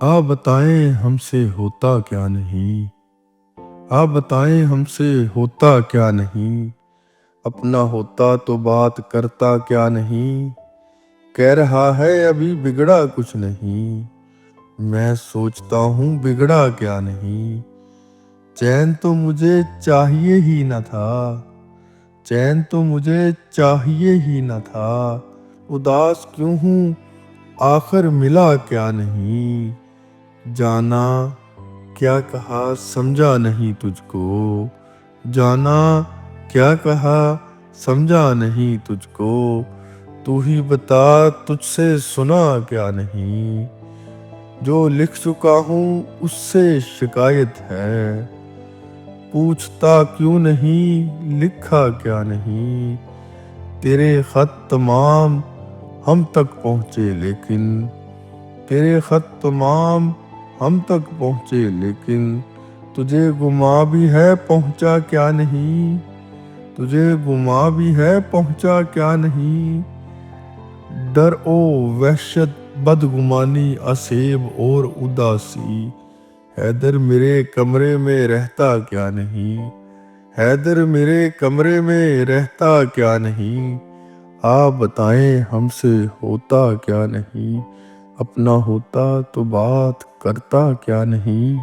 आप बताएं हमसे होता क्या नहीं। आप बताएं हमसे होता क्या नहीं। अपना होता तो बात करता क्या नहीं। कह रहा है अभी बिगड़ा कुछ नहीं। मैं सोचता हूँ बिगड़ा क्या नहीं। चैन तो मुझे चाहिए ही न था। चैन तो मुझे चाहिए ही न था। उदास क्यों हूँ आखिर मिला क्या नहीं। जाना क्या कहा समझा नहीं तुझको। जाना क्या कहा समझा नहीं तुझको। तू ही बता तुझसे सुना क्या नहीं। जो लिख चुका हूँ उससे शिकायत है। पूछता क्यों नहीं लिखा क्या नहीं। तेरे खत तमाम हम तक पहुँचे लेकिन। तेरे खत तमाम हम तक पहुँचे लेकिन। तुझे गुमा भी है पहुँचा क्या नहीं। तुझे गुमा भी है पहुँचा क्या नहीं। डर ओ वहशत बदगुमानी असेब और उदासी। हैदर मेरे कमरे में रहता क्या नहीं। हैदर मेरे कमरे में रहता क्या नहीं। आप बताएं हमसे होता क्या नहीं। अपना होता तो बात करता क्या नहीं।